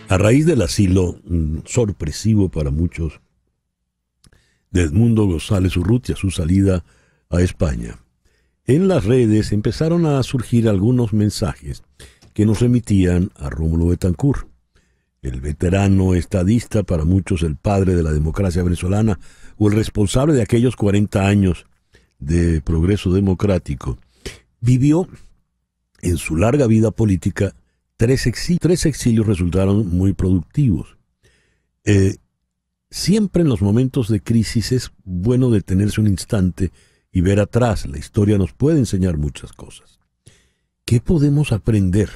A raíz del asilo sorpresivo para muchos de Edmundo González Urrutia, su salida a España, en las redes empezaron a surgir algunos mensajes que nos remitían a Rómulo Betancourt, el veterano estadista, para muchos el padre de la democracia venezolana o el responsable de aquellos 40 años de progreso democrático. Vivió en su larga vida política tres exilios resultaron muy productivos. Siempre en los momentos de crisis es bueno detenerse un instante y ver atrás. La historia nos puede enseñar muchas cosas. ¿Qué podemos aprender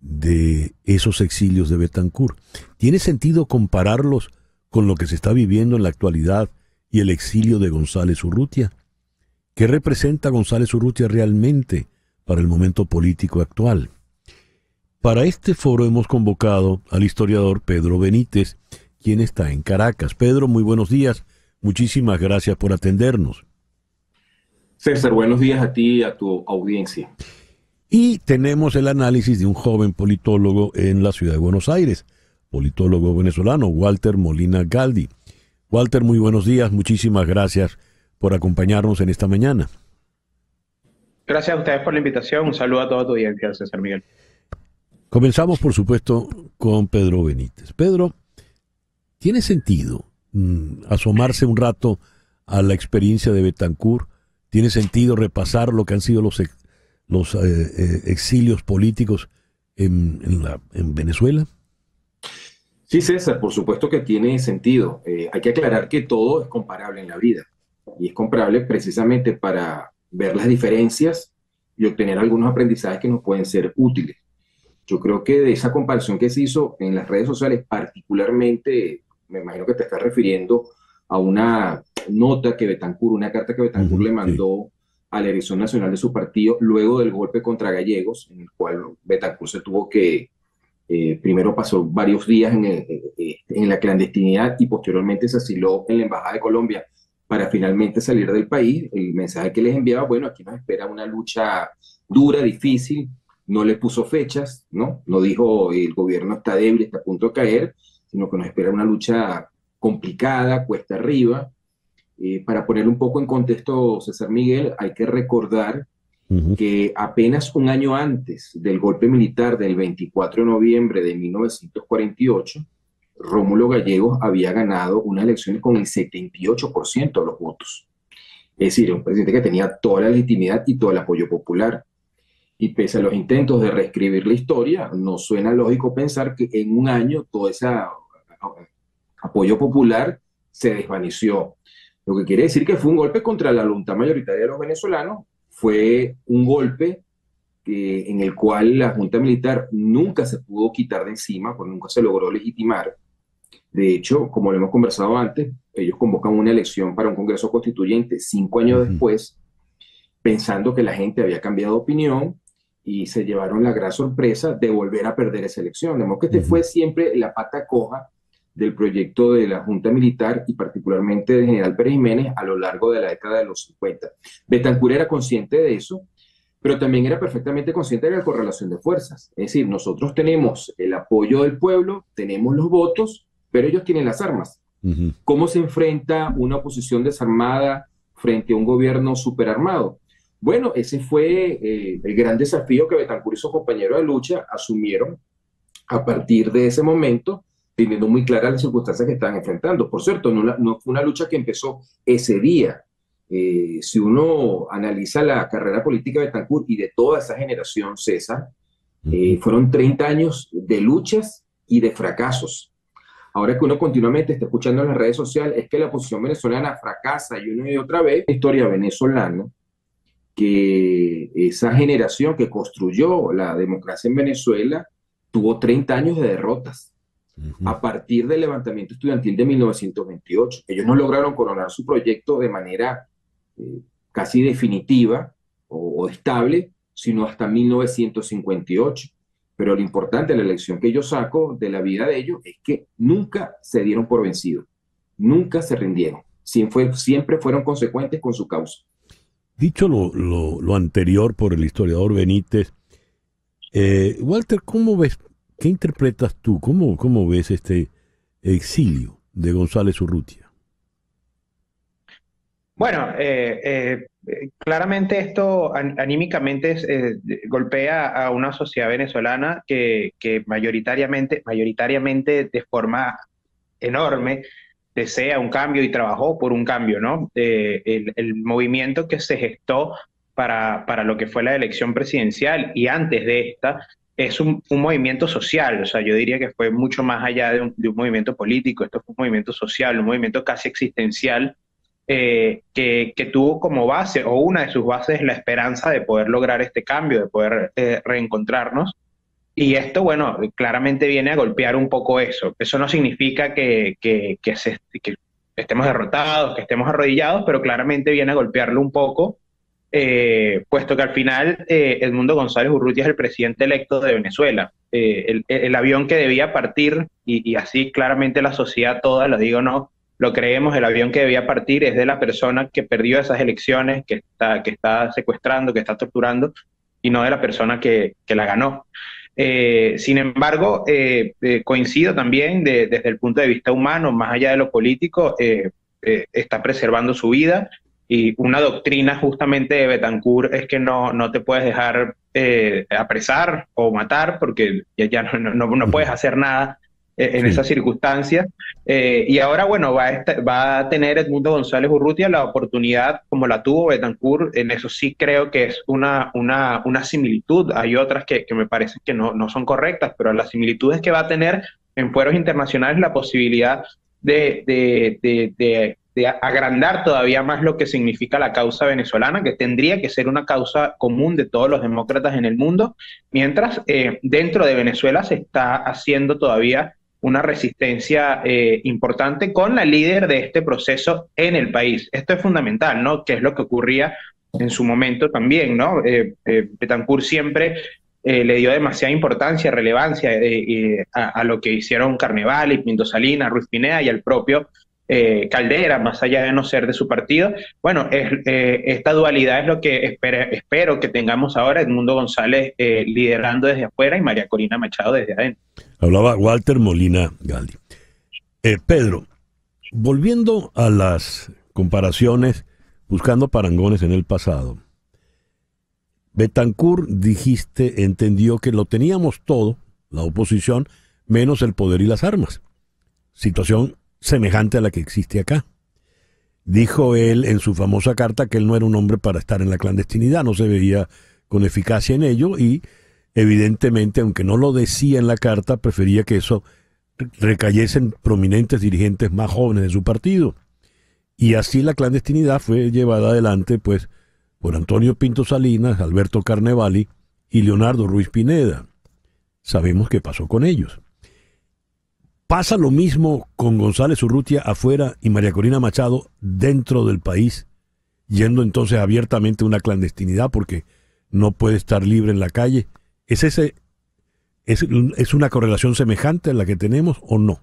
de esos exilios de Betancourt? ¿Tiene sentido compararlos con lo que se está viviendo en la actualidad y el exilio de González Urrutia? ¿Qué representa González Urrutia realmente para el momento político actual? Para este foro hemos convocado al historiador Pedro Benítez, quien está en Caracas. Pedro, muy buenos días. Muchísimas gracias por atendernos. César, buenos días a ti y a tu audiencia. Y tenemos el análisis de un joven politólogo en la ciudad de Buenos Aires, politólogo venezolano, Walter Molina Galdi. Walter, muy buenos días. Muchísimas gracias por acompañarnos en esta mañana. Gracias a ustedes por la invitación. Un saludo a toda tu audiencia, César Miguel. Comenzamos, por supuesto, con Pedro Benítez. Pedro, ¿tiene sentido asomarse un rato a la experiencia de Betancourt? ¿Tiene sentido repasar lo que han sido los exilios políticos en Venezuela? Sí, César, por supuesto que tiene sentido. Hay que aclarar que todo es comparable en la vida. Y es comparable precisamente para ver las diferencias y obtener algunos aprendizajes que nos pueden ser útiles. Yo creo que de esa comparación que se hizo en las redes sociales, particularmente, me imagino que te estás refiriendo a una nota que Betancourt, una carta que Betancourt le mandó a la dirección nacional de su partido luego del golpe contra Gallegos, en el cual Betancourt se tuvo que, primero pasó varios días en la clandestinidad y posteriormente se asiló en la Embajada de Colombia para finalmente salir del país. El mensaje que les enviaba, bueno, aquí nos espera una lucha dura, difícil. No le puso fechas, ¿no? No dijo el gobierno está débil, está a punto de caer, sino que nos espera una lucha complicada, cuesta arriba. Para poner un poco en contexto, César Miguel, hay que recordar que apenas un año antes del golpe militar del 24 de noviembre de 1948, Rómulo Gallegos había ganado unas elecciones con el 78% de los votos. Es decir, un presidente que tenía toda la legitimidad y todo el apoyo popular. Y pese a los intentos de reescribir la historia, no suena lógico pensar que en un año todo ese apoyo popular se desvaneció. Lo que quiere decir que fue un golpe contra la voluntad mayoritaria de los venezolanos, fue un golpe en el cual la Junta Militar nunca se pudo quitar de encima, porque nunca se logró legitimar. De hecho, como lo hemos conversado antes, ellos convocan una elección para un Congreso Constituyente 5 años después, pensando que la gente había cambiado de opinión, y se llevaron la gran sorpresa de volver a perder esa elección. De modo que este fue siempre la pata coja del proyecto de la Junta Militar y particularmente del general Pérez Jiménez a lo largo de la década de los 50. Betancourt era consciente de eso, pero también era perfectamente consciente de la correlación de fuerzas. Es decir, nosotros tenemos el apoyo del pueblo, tenemos los votos, pero ellos tienen las armas. ¿Cómo se enfrenta una oposición desarmada frente a un gobierno superarmado? Bueno, ese fue el gran desafío que Betancourt y sus compañeros de lucha asumieron a partir de ese momento, teniendo muy claras las circunstancias que estaban enfrentando. Por cierto, no fue una lucha que empezó ese día. Si uno analiza la carrera política de Betancourt y de toda esa generación, César, fueron 30 años de luchas y de fracasos. Ahora que uno continuamente está escuchando en las redes sociales, es que la oposición venezolana fracasa y una y otra vez. La historia venezolana, que esa generación que construyó la democracia en Venezuela tuvo 30 años de derrotas a partir del levantamiento estudiantil de 1928. Ellos no lograron coronar su proyecto de manera casi definitiva o estable, sino hasta 1958. Pero lo importante de la lección que yo saco de la vida de ellos es que nunca se dieron por vencidos, nunca se rindieron, siempre fueron consecuentes con su causa. Dicho lo anterior por el historiador Benítez, Walter, ¿cómo ves ¿Qué interpretas tú? ¿Cómo ves este exilio de González Urrutia? Bueno, claramente esto anímicamente golpea a una sociedad venezolana que mayoritariamente de forma enorme desea un cambio y trabajó por un cambio, ¿no? El movimiento que se gestó para lo que fue la elección presidencial y antes de esta es un movimiento social, o sea, yo diría que fue mucho más allá de un movimiento político, esto fue un movimiento social, un movimiento casi existencial que tuvo como base, o una de sus bases, la esperanza de poder lograr este cambio, de poder reencontrarnos. Y esto, bueno, claramente viene a golpear un poco eso. Eso no significa que estemos derrotados, que estemos arrodillados, pero claramente viene a golpearlo un poco, puesto que al final Edmundo González Urrutia es el presidente electo de Venezuela. El avión que debía partir, y así claramente la sociedad toda, lo digo, no, lo creemos, el avión que debía partir es de la persona que perdió esas elecciones, que está secuestrando, que está torturando, y no de la persona que la ganó. Sin embargo, coincido también desde el punto de vista humano, más allá de lo político, está preservando su vida, y una doctrina justamente de Betancourt es que no te puedes dejar apresar o matar porque ya no puedes hacer nada en Sí. esas circunstancias. Y ahora, bueno, va a tener Edmundo González Urrutia la oportunidad, como la tuvo Betancourt. En eso sí creo que es una similitud. Hay otras que me parecen que no son correctas, pero la similitud es que va a tener en fueros internacionales la posibilidad de agrandar todavía más lo que significa la causa venezolana, que tendría que ser una causa común de todos los demócratas en el mundo, mientras dentro de Venezuela se está haciendo todavía una resistencia importante con la líder de este proceso en el país. Esto es fundamental, ¿no? Que es lo que ocurría en su momento también, ¿no? Betancourt siempre le dio demasiada importancia, relevancia a lo que hicieron Carnevali, Pinto Salinas, Ruiz Pineda y al propio Caldera, más allá de no ser de su partido. Bueno, esta dualidad es lo que espero que tengamos ahora, Edmundo González liderando desde afuera y María Corina Machado desde adentro. Hablaba Walter Molina Galdi. Pedro, volviendo a las comparaciones, buscando parangones en el pasado, Betancourt, dijiste, entendió que lo teníamos todo, la oposición, menos el poder y las armas. Situación semejante a la que existe acá. Dijo él en su famosa carta que él no era un hombre para estar en la clandestinidad, no se veía con eficacia en ello y evidentemente, aunque no lo decía en la carta, prefería que eso recayese en prominentes dirigentes más jóvenes de su partido. Y así la clandestinidad fue llevada adelante pues por Antonio Pinto Salinas, Alberto Carnevali y Leonardo Ruiz Pineda. Sabemos qué pasó con ellos. ¿Pasa lo mismo con González Urrutia afuera y María Corina Machado dentro del país, yendo entonces abiertamente a una clandestinidad porque no puede estar libre en la calle? ¿Es una correlación semejante a la que tenemos o no?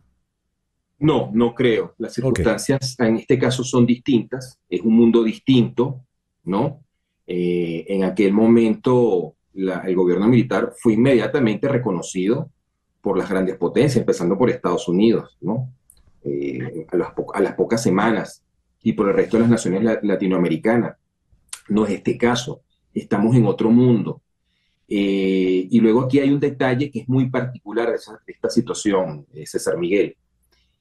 No, no creo. Las circunstancias en este caso son distintas, es un mundo distinto, ¿no? En aquel momento el gobierno militar fue inmediatamente reconocido por las grandes potencias, empezando por Estados Unidos, ¿no? A las pocas semanas, y por el resto de las naciones latinoamericanas. No es este caso, estamos en otro mundo. Y luego aquí hay un detalle que es muy particular de esta situación, César Miguel.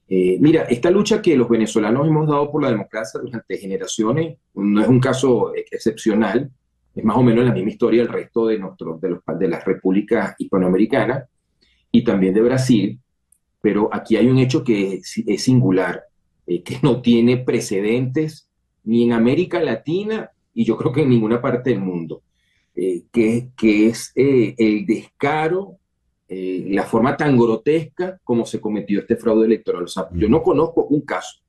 Mira, esta lucha que los venezolanos hemos dado por la democracia durante generaciones no es un caso excepcional, es más o menos la misma historia del resto de las repúblicas hispanoamericanas y también de Brasil, pero aquí hay un hecho que es singular, que no tiene precedentes ni en América Latina y yo creo que en ninguna parte del mundo, que es el descaro, la forma tan grotesca como se cometió este fraude electoral. O sea, yo no conozco un caso,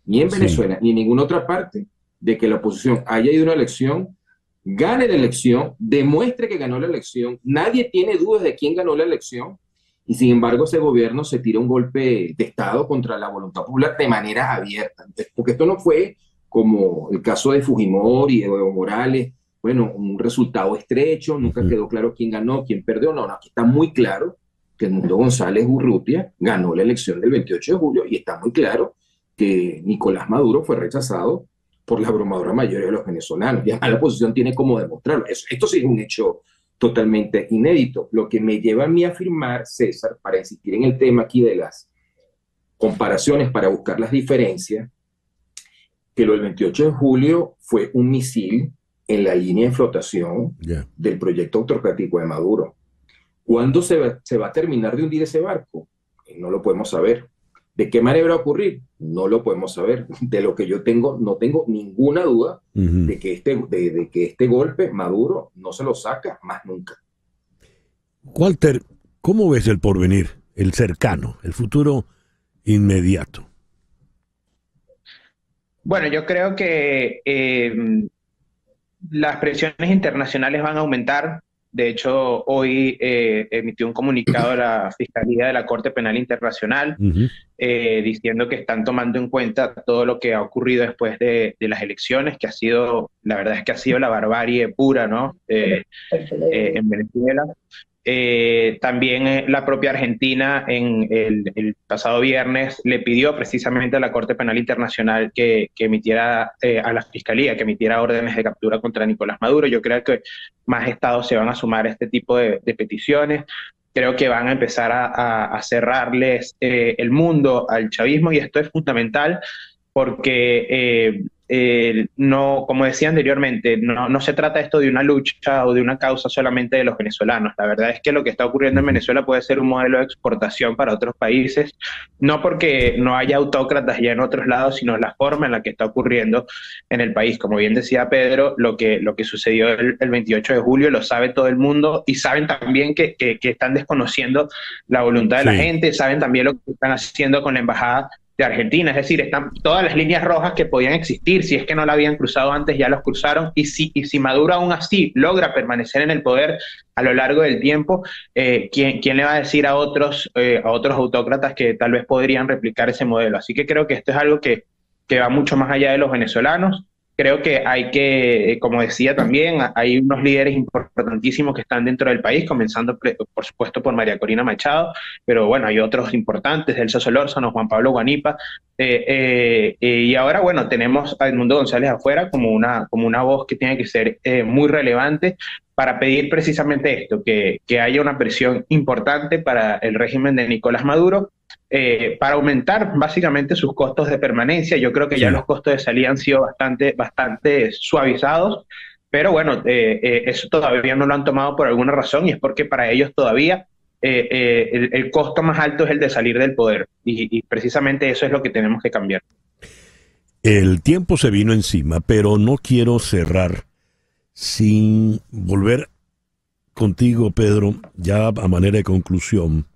ni en Venezuela, ni en ninguna otra parte, de que la oposición haya ido a una elección, gane la elección, demuestre que ganó la elección, nadie tiene dudas de quién ganó la elección, y sin embargo ese gobierno se tira un golpe de Estado contra la voluntad popular de manera abierta. Porque esto no fue como el caso de Fujimori y de Evo Morales, bueno, un resultado estrecho, nunca quedó claro quién ganó, quién perdió, no, aquí está muy claro que Edmundo González Urrutia ganó la elección del 28 de julio y está muy claro que Nicolás Maduro fue rechazado por la abrumadora mayoría de los venezolanos. Y además la oposición tiene como demostrarlo. Esto sí es un hecho totalmente inédito. Lo que me lleva a mí a afirmar, César, para insistir en el tema aquí de las comparaciones, para buscar las diferencias, que lo del 28 de julio fue un misil en la línea de flotación del proyecto autocrático de Maduro. ¿Cuándo se va a terminar de hundir ese barco? No lo podemos saber. ¿De qué manera va a ocurrir? No lo podemos saber. De lo que yo tengo, no tengo ninguna duda de que este golpe Maduro no se lo saca más nunca. Walter, ¿cómo ves el porvenir, el cercano, el futuro inmediato? Bueno, yo creo que las presiones internacionales van a aumentar. De hecho, hoy emitió un comunicado la Fiscalía de la Corte Penal Internacional diciendo que están tomando en cuenta todo lo que ha ocurrido después de las elecciones, que ha sido, la verdad es que ha sido la barbarie pura, ¿no? En Venezuela. También la propia Argentina en el pasado viernes le pidió precisamente a la Corte Penal Internacional que emitiera a la Fiscalía, que emitiera órdenes de captura contra Nicolás Maduro. Yo creo que más estados se van a sumar a este tipo de peticiones. Creo que van a empezar a cerrarles el mundo al chavismo, y esto es fundamental porque no, como decía anteriormente, no se trata esto de una lucha o de una causa solamente de los venezolanos. La verdad es que lo que está ocurriendo en Venezuela puede ser un modelo de exportación para otros países, no porque no haya autócratas ya en otros lados, sino la forma en la que está ocurriendo en el país. Como bien decía Pedro, lo que sucedió el 28 de julio lo sabe todo el mundo, y saben también que están desconociendo la voluntad de la gente, saben también lo que están haciendo con la embajada de Argentina, es decir, están todas las líneas rojas que podían existir, si es que no la habían cruzado antes, ya los cruzaron, y si Maduro aún así logra permanecer en el poder a lo largo del tiempo, ¿quién le va a decir a otros autócratas que tal vez podrían replicar ese modelo? Así que creo que esto es algo que va mucho más allá de los venezolanos. Creo que hay que, como decía también, hay unos líderes importantísimos que están dentro del país, comenzando por supuesto por María Corina Machado, pero bueno, hay otros importantes, Elsa Solórzano, Juan Pablo Guanipa, y ahora bueno, tenemos a Edmundo González afuera como una voz que tiene que ser muy relevante para pedir precisamente esto, que haya una presión importante para el régimen de Nicolás Maduro, para aumentar básicamente sus costos de permanencia. Yo creo que ya los costos de salida han sido bastante suavizados, pero bueno, eso todavía no lo han tomado por alguna razón, y es porque para ellos todavía el costo más alto es el de salir del poder, y precisamente eso es lo que tenemos que cambiar. El tiempo se vino encima, pero no quiero cerrar sin volver contigo, Pedro, ya a manera de conclusión,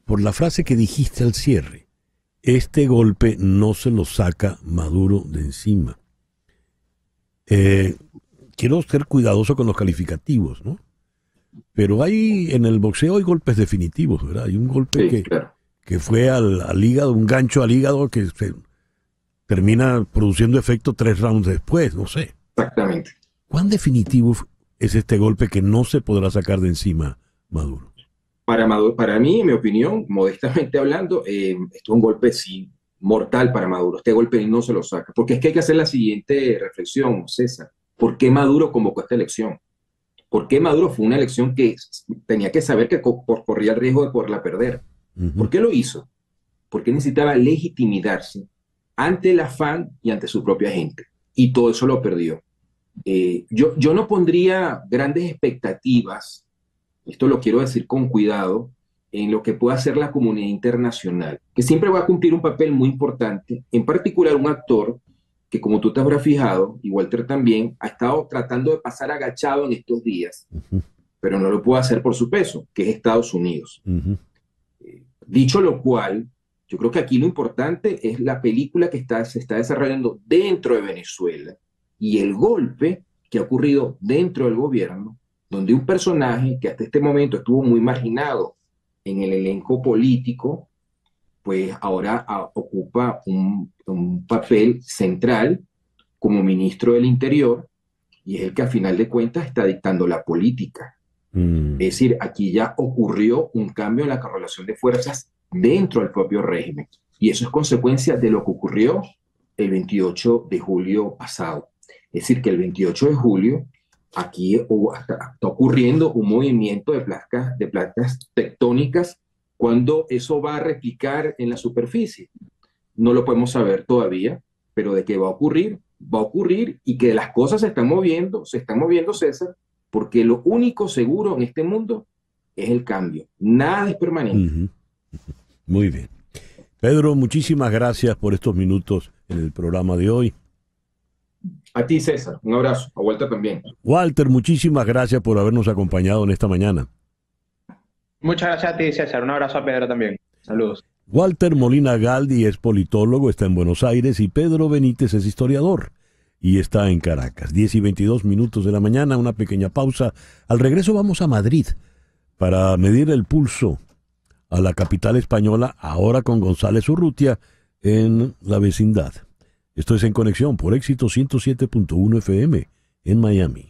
por la frase que dijiste al cierre. Este golpe no se lo saca Maduro de encima. Quiero ser cuidadoso con los calificativos, ¿no? Pero en el boxeo hay golpes definitivos, ¿verdad? Hay un golpe que fue al hígado, un gancho al hígado que se termina produciendo efecto 3 rounds después, no sé. Exactamente. ¿Cuán definitivo es este golpe que no se podrá sacar de encima Maduro? Para mí, en mi opinión, modestamente hablando, esto es un golpe sí mortal para Maduro. Este golpe no se lo saca. Porque es que hay que hacer la siguiente reflexión, César. ¿Por qué Maduro convocó esta elección? ¿Por qué Maduro fue una elección que tenía que saber que corría el riesgo de poderla perder? ¿Por qué lo hizo? Porque necesitaba legitimarse ante el afán y ante su propia gente. Y todo eso lo perdió. Yo no pondría grandes expectativas, esto lo quiero decir con cuidado, en lo que pueda hacer la comunidad internacional, que siempre va a cumplir un papel muy importante, en particular un actor que, como tú te habrás fijado, y Walter también, ha estado tratando de pasar agachado en estos días, pero no lo puede hacer por su peso, que es Estados Unidos. Dicho lo cual, yo creo que aquí lo importante es la película que se está desarrollando dentro de Venezuela y el golpe que ha ocurrido dentro del gobierno, donde un personaje que hasta este momento estuvo muy marginado en el elenco político, pues ahora ocupa un papel central como ministro del Interior, y es el que a final de cuentas está dictando la política. Es decir, aquí ya ocurrió un cambio en la correlación de fuerzas dentro del propio régimen. Y eso es consecuencia de lo que ocurrió el 28 de julio pasado. Es decir, que el 28 de julio aquí está ocurriendo un movimiento de placas tectónicas. Cuando eso va a replicar en la superficie, no lo podemos saber todavía, pero de qué va a ocurrir, y que las cosas se están moviendo, César, porque lo único seguro en este mundo es el cambio. Nada es permanente. Muy bien. Pedro, muchísimas gracias por estos minutos en el programa de hoy. A ti, César, un abrazo. A Walter también. Walter, muchísimas gracias por habernos acompañado en esta mañana. Muchas gracias a ti, César. Un abrazo a Pedro también. Saludos. Walter Molina Galdi es politólogo, está en Buenos Aires, y Pedro Benítez es historiador y está en Caracas. 10:22 de la mañana, una pequeña pausa. Al regreso vamos a Madrid para medir el pulso a la capital española, ahora con González Urrutia en la vecindad. Esto es En Conexión por Éxito 107.1 FM en Miami.